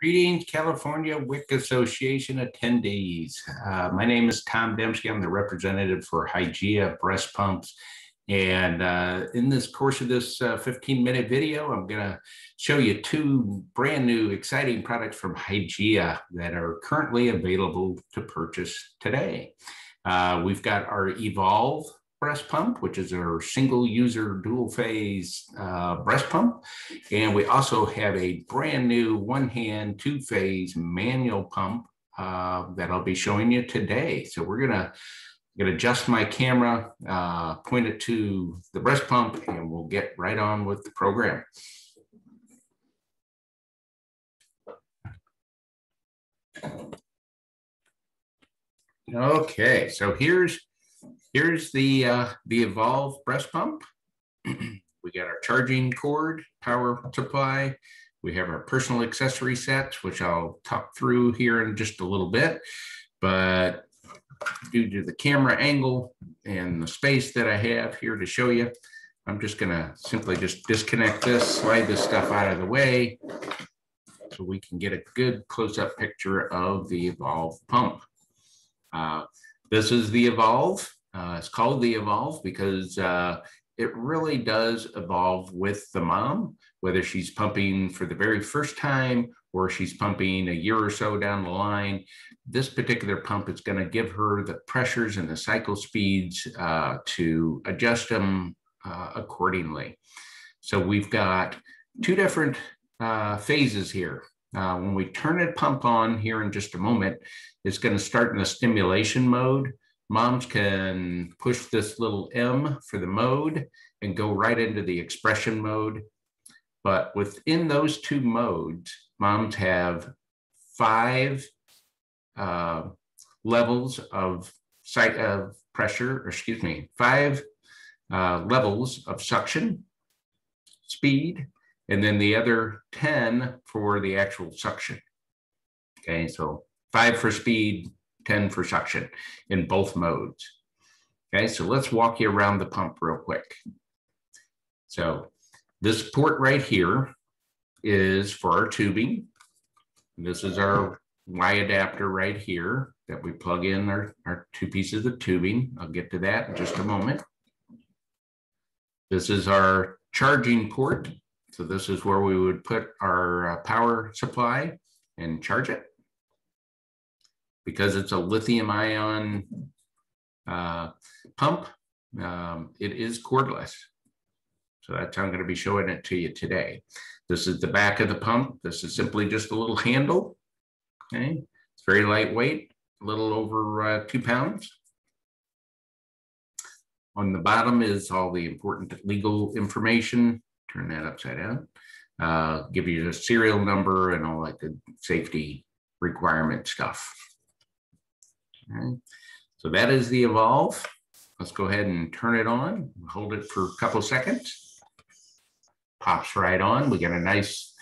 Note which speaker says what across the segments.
Speaker 1: Greetings, California WIC Association attendees. My name is Tom Dembski. I'm the representative for Hygeia breast pumps. And in this course of this 15-minute video, I'm going to show you two brand new exciting products from Hygeia that are currently available to purchase today. We've got our Evolve breast pump, which is our single user dual phase breast pump. And we also have a brand new one hand, two phase manual pump that I'll be showing you today. So we're gonna adjust my camera, point it to the breast pump, and we'll get right on with the program. Okay, so here's the Evolve breast pump. We got our charging cord, power supply. We have our personal accessory sets, which I'll talk through here in just a little bit. But due to the camera angle and the space that I have here to show you, I'm just gonna simply just disconnect this, slide this stuff out of the way so we can get a good close-up picture of the Evolve pump. This is the Evolve. It's called the Evolve because it really does evolve with the mom, whether she's pumping for the very first time or she's pumping a year or so down the line. This particular pump is going to give her the pressures and the cycle speeds to adjust them accordingly. So we've got two different phases here. When we turn the pump on here in just a moment, it's going to start in the stimulation mode. Moms can push this little M for the mode and go right into the expression mode. But within those two modes, moms have five levels of pressure, or excuse me, five levels of suction, speed, and then the other 10 for the actual suction. Okay, so 5 for speed, 10 for suction in both modes. Okay, so let's walk you around the pump real quick. So this port right here is for our tubing. This is our Y adapter right here that we plug in our two pieces of tubing. I'll get to that in just a moment. This is our charging port. So this is where we would put our power supply and charge it. Because it's a lithium ion pump, it is cordless. So that's how I'm going to be showing it to you today. This is the back of the pump. This is simply just a little handle. Okay, it's very lightweight, a little over 2 pounds. On the bottom is all the important legal information. Turn that upside down. Give you the serial number and all that good safety requirement stuff. Okay. So that is the Evolve. Let's go ahead and turn it on. Hold it for a couple seconds. Pops right on. We got a nice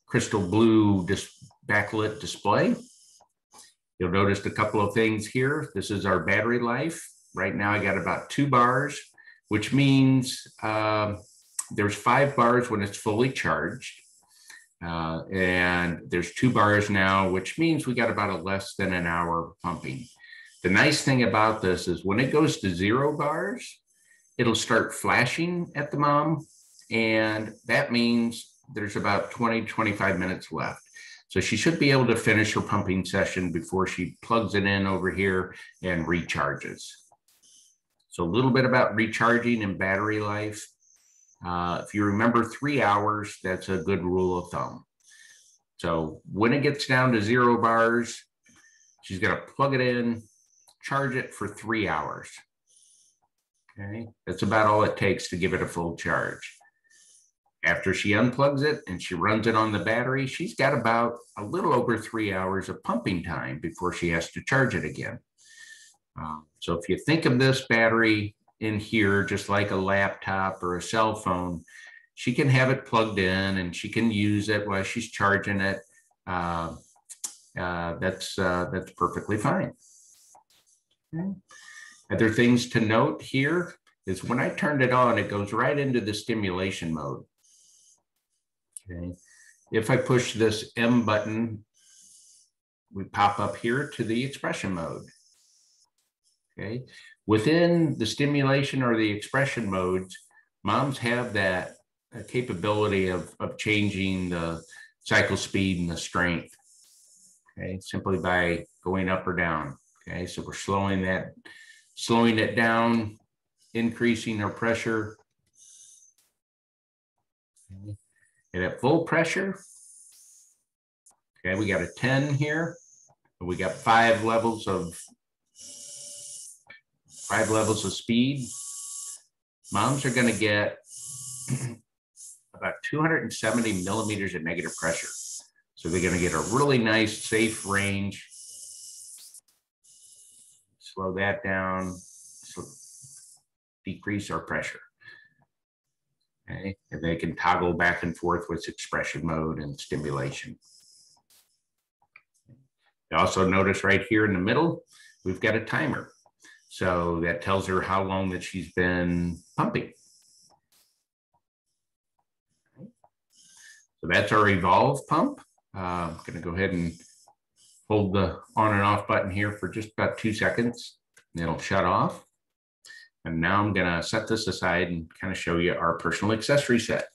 Speaker 1: crystal blue backlit display. You'll notice a couple of things here. This is our battery life. Right now I got about 2 bars, which means there's 5 bars when it's fully charged. And there's 2 bars now, which means we got about less than an hour pumping. The nice thing about this is when it goes to 0 bars, it'll start flashing at the mom. And that means there's about 20 to 25 minutes left. So she should be able to finish her pumping session before she plugs it in over here and recharges. So a little bit about recharging and battery life. If you remember 3 hours, that's a good rule of thumb. So when it gets down to 0 bars, she's going to plug it in, charge it for 3 hours. Okay, that's about all it takes to give it a full charge. After she unplugs it and she runs it on the battery, she's got about a little over 3 hours of pumping time before she has to charge it again. So if you think of this battery in here, just like a laptop or a cell phone, she can have it plugged in and she can use it while she's charging it. That's perfectly fine. Okay. Other things to note here is when I turned it on, it goes right into the stimulation mode. Okay. If I push this M button, we pop up here to the expression mode. Okay. Within the stimulation or the expression modes, moms have that capability of changing the cycle speed and the strength. Okay, simply by going up or down. Okay, so we're slowing it down, increasing our pressure. Okay. And at full pressure, okay, we got a 10 here. We got 5 levels of speed. Moms are going to get about 270 millimeters of negative pressure. So they're going to get a really nice, safe range. Slow that down, decrease our pressure. Okay, and they can toggle back and forth with expression mode and stimulation. You also notice right here in the middle, we've got a timer. So that tells her how long that she's been pumping. So that's our Evolve pump. I'm going to go ahead and hold the on and off button here for just about 2 seconds. And it'll shut off. And now I'm going to set this aside and kind of show you our personal accessory set.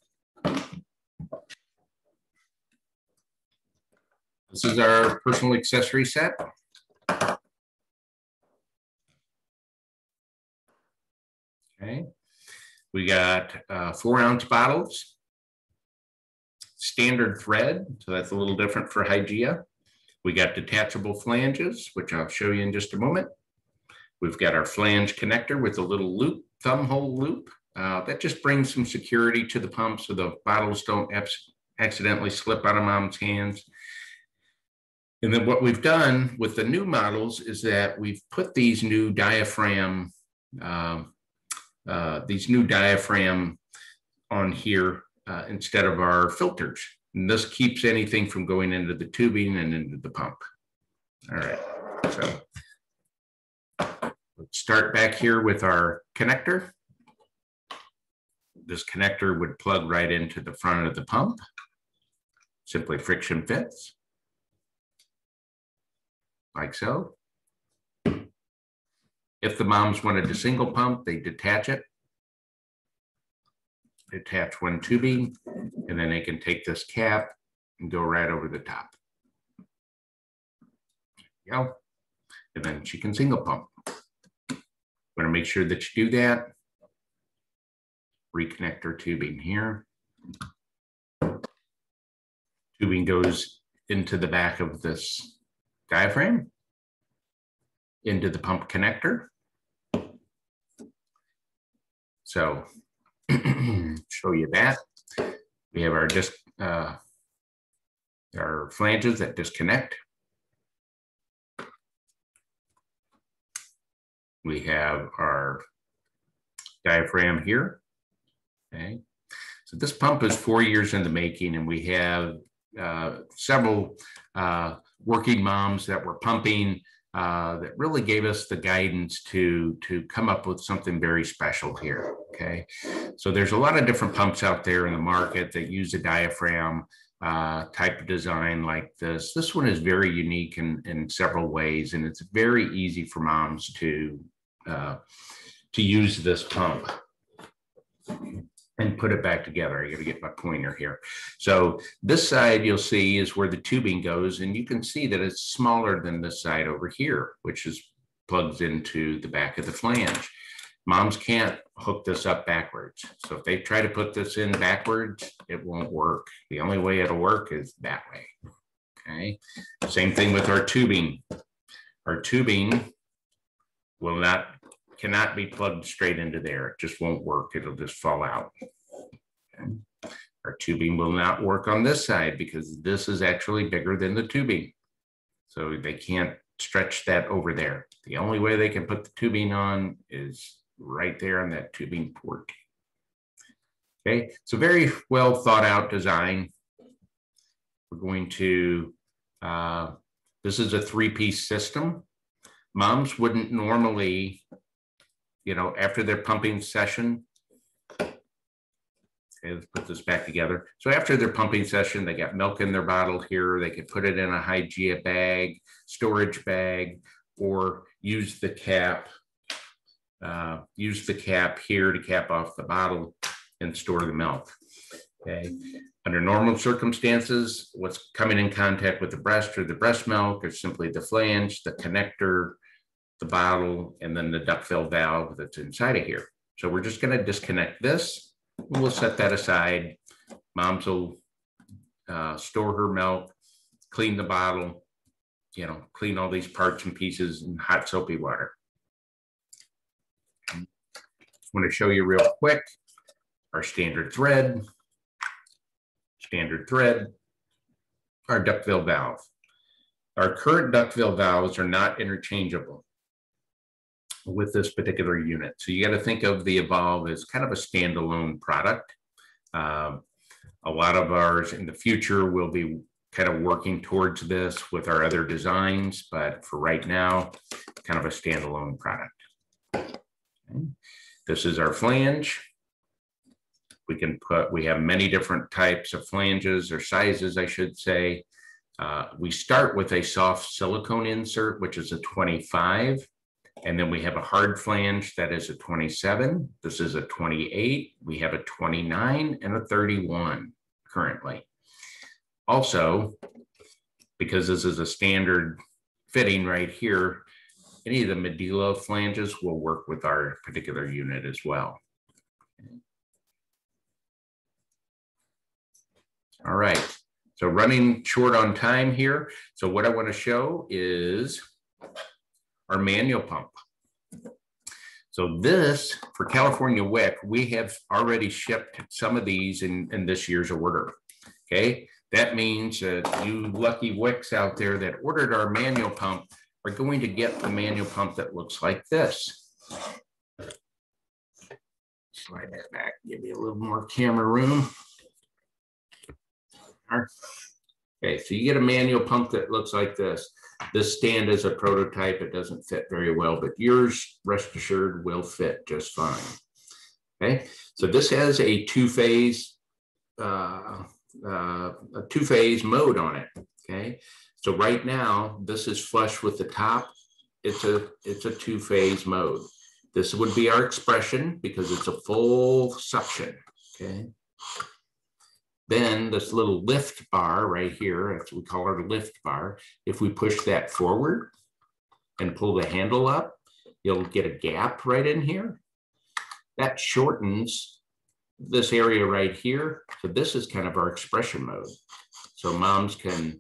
Speaker 1: This is our personal accessory set. Okay, we got 4-ounce bottles, standard thread, so that's a little different for Hygeia. We got detachable flanges, which I'll show you in just a moment. We've got our flange connector with a little loop, thumb hole loop. That just brings some security to the pump so the bottles don't accidentally slip out of mom's hands. And then what we've done with the new models is that we've put these new diaphragm on here instead of our filters. And this keeps anything from going into the tubing and into the pump. All right, so let's start back here with our connector. This connector would plug right into the front of the pump. Simply friction fits, like so. If the moms wanted a single pump, they detach it. Attach one tubing, and then they can take this cap and go right over the top. There you go. And then she can single pump. Want to make sure that you do that. Reconnect our tubing here. Tubing goes into the back of this diaphragm, into the pump connector. So show you that. We have our flanges that disconnect. We have our diaphragm here. Okay. So this pump is 4 years in the making, and we have several working moms that were pumping that really gave us the guidance to come up with something very special here. Okay, so there's a lot of different pumps out there in the market that use a diaphragm type of design like this. This one is very unique in several ways, and it's very easy for moms to use this pump and put it back together. I got to get my pointer here. So this side you'll see is where the tubing goes, and you can see that it's smaller than this side over here, which plugs into the back of the flange. Moms can't hook this up backwards. So if they try to put this in backwards, it won't work. The only way it'll work is that way. Okay. Same thing with our tubing. Our tubing cannot be plugged straight into there. It just won't work. It'll just fall out. Okay. Our tubing will not work on this side because this is actually bigger than the tubing. So they can't stretch that over there. The only way they can put the tubing on is right there on that tubing port. Okay, so very well thought out design. We're going to, this is a 3-piece system. Moms wouldn't normally, after their pumping session, Okay, let's put this back together. So after their pumping session, they got milk in their bottle here. They could put it in a Hygeia bag, storage bag, or use the cap. Use the cap here to cap off the bottle and store the milk. Okay. Under normal circumstances, what's coming in contact with the breast or the breast milk is simply the flange, the connector, the bottle, and then the duct-filled valve that's inside of here. So we're just going to disconnect this. We'll set that aside. Moms will store her milk, clean the bottle, you know, clean all these parts and pieces in hot soapy water. I want to show you real quick our standard thread, our duct-filled valve. Our current duct-filled valves are not interchangeable with this particular unit. So you got to think of the Evolve as kind of a standalone product. A lot of ours in the future will be kind of working towards this with our other designs, but for right now, kind of a standalone product. Okay. This is our flange. We have many different types of flanges or sizes, I should say. We start with a soft silicone insert, which is a 25. And then we have a hard flange that is a 27. This is a 28. We have a 29 and a 31 currently. Also, because this is a standard fitting right here, any of the Medela flanges will work with our particular unit as well. All right, so running short on time here. So what I want to show is our manual pump. So this, for California WIC, we have already shipped some of these in this year's order, okay? That means that you lucky WICs out there that ordered our manual pump are going to get the manual pump that looks like this. Slide that back, give you a little more camera room. Okay, so you get a manual pump that looks like this. This stand is a prototype. It doesn't fit very well, but yours, rest assured, will fit just fine. Okay, so this has a two-phase mode on it. Okay, so right now this is flush with the top. It's a two-phase mode. This would be our expression because it's a full suction. Okay. Then this little lift bar right here, that's what we call our lift bar. If we push that forward and pull the handle up, you'll get a gap right in here. That shortens this area right here. So this is kind of our expression mode. So moms can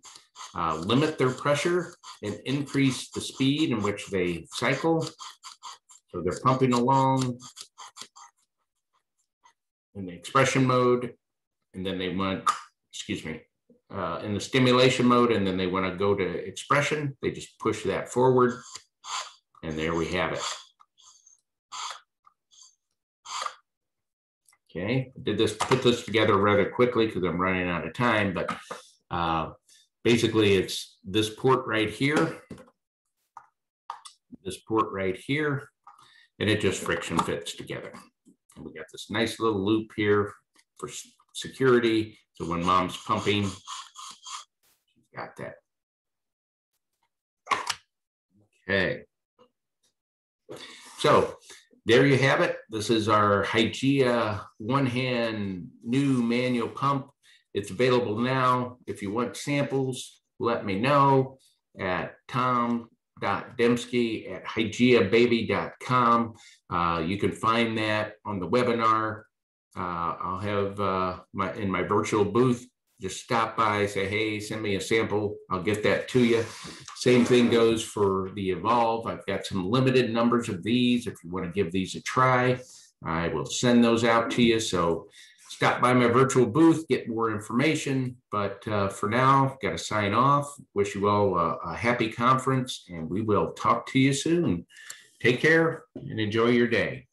Speaker 1: limit their pressure and increase the speed in which they cycle. So they're pumping along in the expression mode. And then they want, in the stimulation mode, and then they want to go to expression. They just push that forward, and there we have it. Okay, put this together rather quickly because I'm running out of time, but basically it's this port right here, and it just friction fits together. And we got this nice little loop here for security. So when mom's pumping, she's got that. Okay. So there you have it. This is our Hygeia one-hand new manual pump. It's available now. If you want samples, let me know at tom.dembski@hygeiababy.com. You can find that on the webinar. I'll have in my virtual booth, just stop by, say, hey, send me a sample. I'll get that to you. Same thing goes for the Evolve. I've got some limited numbers of these. If you want to give these a try, I will send those out to you. So stop by my virtual booth, get more information. But for now, got to sign off. Wish you all a happy conference, and we will talk to you soon. Take care and enjoy your day.